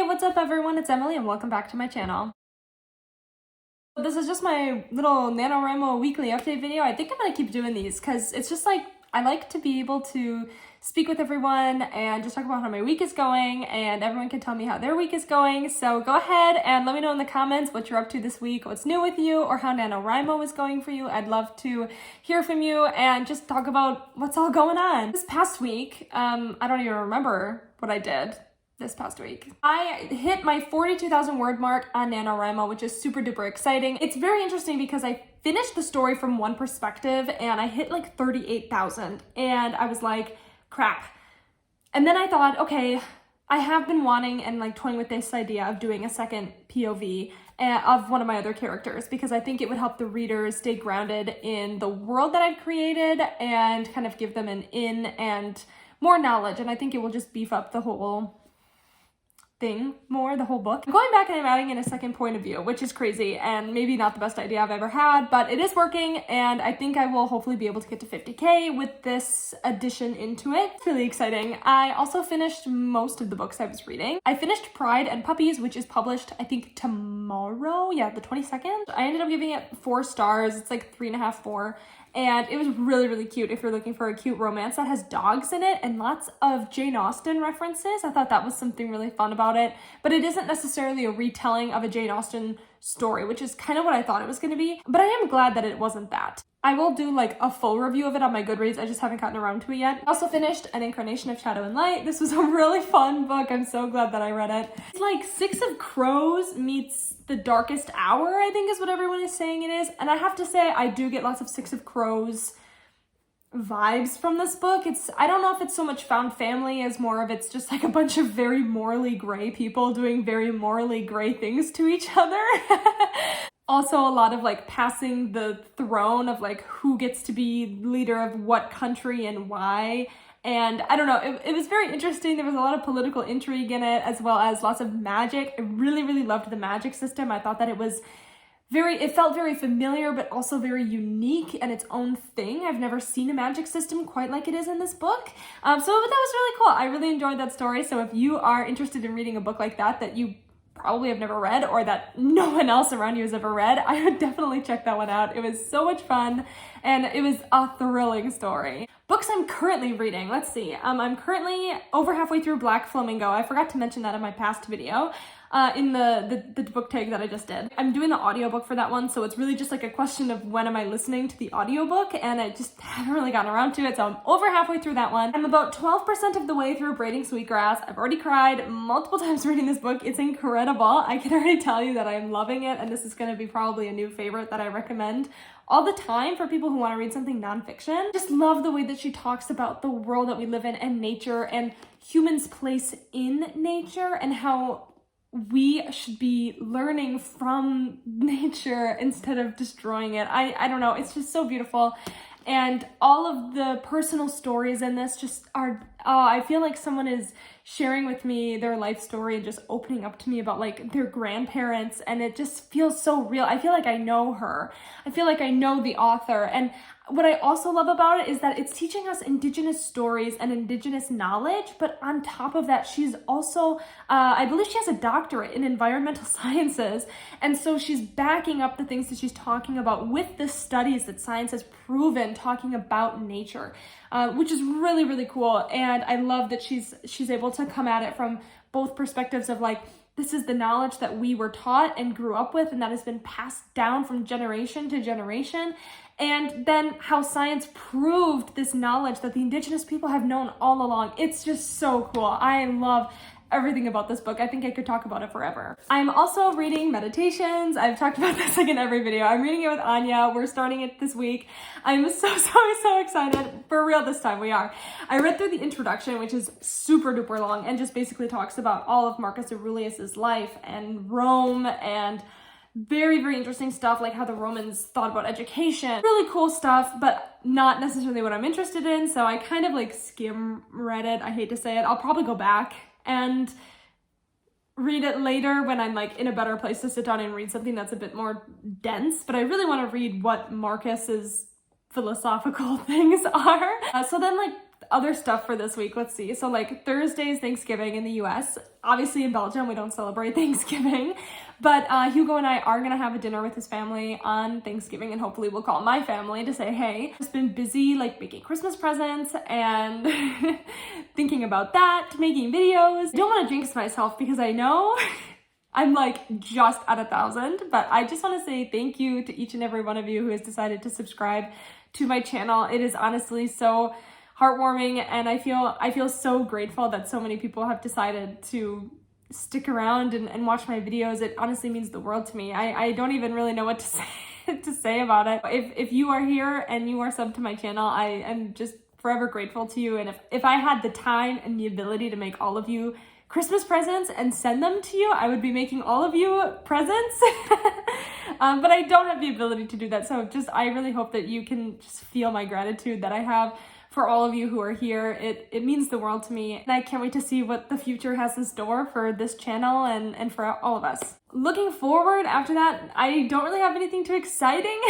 what's up everyone? It's Emily and welcome back to my channel. This is just my little NaNoWriMo weekly update video. I think I'm gonna keep doing these because it's just like, I like to be able to speak with everyone and just talk about how my week is going, and everyone can tell me how their week is going. So go ahead and let me know in the comments what you're up to this week, what's new with you, or how NaNoWriMo is going for you. I'd love to hear from you and just talk about what's all going on. This past week, I don't even remember what I did this past week. I hit my 42,000 word mark on NaNoWriMo, which is super duper exciting. It's very interesting because I finished the story from one perspective and I hit like 38,000 and I was like, crap. And then I thought, okay, I have been wanting and like toying with this idea of doing a second POV of one of my other characters, because I think it would help the readers stay grounded in the world that I've created and kind of give them an in and more knowledge. And I think it will just beef up the whole thing more, the whole book. I'm going back and I'm adding in a second point of view, which is crazy and maybe not the best idea I've ever had, but it is working, and I think I will hopefully be able to get to 50K with this addition into it. It's really exciting. I also finished most of the books I was reading. I finished Pride and Puppies, which is published, I think, tomorrow. Yeah, the 22nd. I ended up giving it 4 stars. It's like 3.5, 4. And it was really, really cute if you're looking for a cute romance that has dogs in it and lots of Jane Austen references. I thought that was something really fun about it, but it isn't necessarily a retelling of a Jane Austen story, which is kind of what I thought it was going to be, but I am glad that it wasn't that. I will do like a full review of it on my Goodreads. I just haven't gotten around to it yet. I also finished An Incarnation of Shadow and Light. This was a really fun book. I'm so glad that I read it. It's like Six of Crows meets The Darkest Hour, I think is what everyone is saying it is. And I have to say, I do get lots of Six of Crows vibes from this book. I don't know if it's so much found family as more of it's just like a bunch of very morally gray people doing very morally gray things to each other. Also a lot of like passing the throne of like who gets to be leader of what country and why. And I don't know, it was very interesting. There was a lot of political intrigue in it, as well as lots of magic. I really, really loved the magic system. I thought that it felt very familiar, but also very unique and its own thing. I've never seen a magic system quite like it is in this book. So that was really cool. I really enjoyed that story. So if you are interested in reading a book like that you probably have never read, or that no one else around you has ever read, I would definitely check that one out. It was so much fun and it was a thrilling story. Books I'm currently reading, let's see. I'm currently over halfway through Black Flamingo. I forgot to mention that in my past video. In the book tag that I just did. I'm doing the audiobook for that one, so it's really just like a question of when am I listening to the audiobook, and I just haven't really gotten around to it, so I'm over halfway through that one. I'm about 12% of the way through Braiding Sweetgrass. I've already cried multiple times reading this book. It's incredible. I can already tell you that I'm loving it, and this is going to be probably a new favorite that I recommend all the time for people who want to read something nonfiction. Just love the way that she talks about the world that we live in and nature and humans' place in nature, and how we should be learning from nature instead of destroying it. I don't know, it's just so beautiful. And all of the personal stories in this just are, I feel like someone is sharing with me their life story and just opening up to me about like their grandparents, and it just feels so real. I feel like I know her. I feel like I know the author. And what I also love about it is that it's teaching us Indigenous stories and Indigenous knowledge, but on top of that, she's also, I believe she has a doctorate in environmental sciences, and so she's backing up the things that she's talking about with the studies that science has proven talking about nature, which is really, really cool. And I love that she's able to come at it from both perspectives of like, this is the knowledge that we were taught and grew up with, and that has been passed down from generation to generation. And then how science proved this knowledge that the Indigenous people have known all along. It's just so cool. I love everything about this book. I think I could talk about it forever. I'm also reading Meditations. I've talked about this like in every video. I'm reading it with Ania. We're starting it this week. I'm so excited. For real this time, we are. I read through the introduction, which is super duper long and just basically talks about all of Marcus Aurelius's life and Rome, and very, very interesting stuff, like how the Romans thought about education. Really cool stuff, but not necessarily what I'm interested in, so I kind of like skim read it. I hate to say it. I'll probably go back and read it later when I'm like in a better place to sit down and read something that's a bit more dense, but I really want to read what Marcus's philosophical things are. So then like other stuff for this week. Let's see. So like Thursday's Thanksgiving in the US. Obviously in Belgium, we don't celebrate Thanksgiving, but Hugo and I are gonna have a dinner with his family on Thanksgiving, and hopefully we'll call my family to say, hey. I've just been busy like making Christmas presents and thinking about that, making videos. I don't want to jinx myself because I know I'm like just at 1,000, but I just want to say thank you to each and every one of you who has decided to subscribe to my channel. It is honestly so heartwarming, and I feel so grateful that so many people have decided to stick around and watch my videos. It honestly means the world to me. I don't even really know what to say about it. If you are here and you are subbed to my channel, I am just forever grateful to you. And if I had the time and the ability to make all of you Christmas presents and send them to you, I would be making all of you presents. But I don't have the ability to do that. So I really hope that you can just feel my gratitude that I have for all of you who are here. It means the world to me. And I can't wait to see what the future has in store for this channel and for all of us. Looking forward after that, I don't really have anything too exciting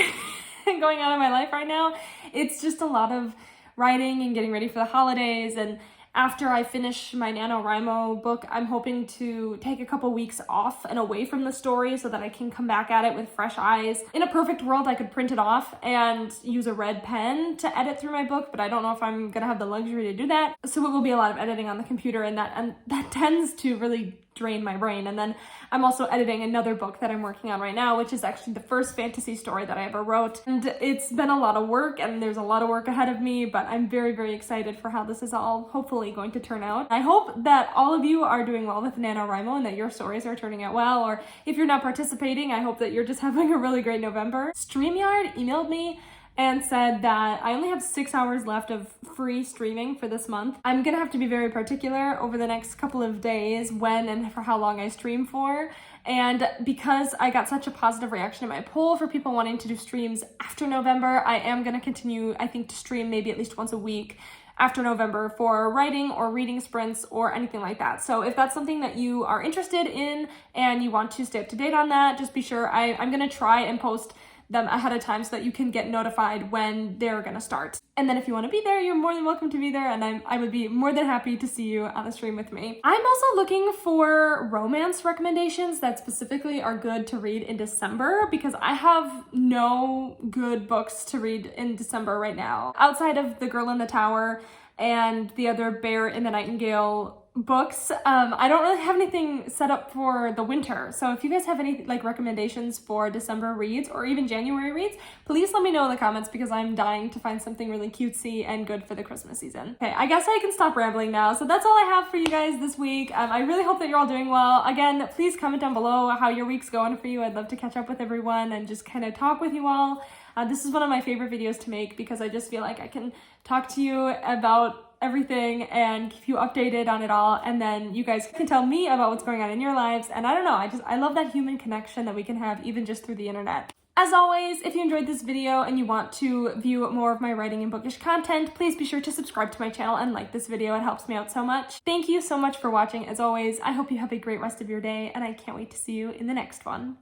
going on in my life right now. It's just a lot of writing and getting ready for the holidays, and after I finish my NaNoWriMo book, I'm hoping to take a couple weeks off and away from the story so that I can come back at it with fresh eyes. In a perfect world, I could print it off and use a red pen to edit through my book, but I don't know if I'm gonna have the luxury to do that. So it will be a lot of editing on the computer, and that tends to really drain my brain. And then I'm also editing another book that I'm working on right now, which is actually the first fantasy story that I ever wrote. And it's been a lot of work, and there's a lot of work ahead of me, but I'm very, very excited for how this is all hopefully going to turn out. I hope that all of you are doing well with NaNoWriMo and that your stories are turning out well, or if you're not participating, I hope that you're just having a really great November. StreamYard emailed me and said that I only have 6 hours left of free streaming for this month. I'm gonna have to be very particular over the next couple of days when and for how long I stream for. And because I got such a positive reaction in my poll for people wanting to do streams after November, I am gonna continue, I think, to stream maybe at least once a week after November for writing or reading sprints or anything like that. So if that's something that you are interested in and you want to stay up to date on that, just be sure I'm gonna try and post them ahead of time so that you can get notified when they're gonna start. And then if you want to be there, you're more than welcome to be there, and I would be more than happy to see you on the stream with me. I'm also looking for romance recommendations that specifically are good to read in December, because I have no good books to read in December right now. Outside of The Girl in the Tower and the other Bear in the Nightingale books, I don't really have anything set up for the winter. So if you guys have any like recommendations for December reads or even January reads, please let me know in the comments, because I'm dying to find something really cutesy and good for the Christmas season. Okay, I guess I can stop rambling now. So that's all I have for you guys this week. I really hope that you're all doing well. Again, please comment down below how your week's going for you. I'd love to catch up with everyone and just kind of talk with you all. This is one of my favorite videos to make because I just feel like I can talk to you about everything and keep you updated on it all, and then you guys can tell me about what's going on in your lives. And I don't know, I love that human connection that we can have even just through the internet. As always, if you enjoyed this video and you want to view more of my writing and bookish content, please be sure to subscribe to my channel and like this video. It helps me out so much. Thank you so much for watching. As always, I hope you have a great rest of your day, and I can't wait to see you in the next one.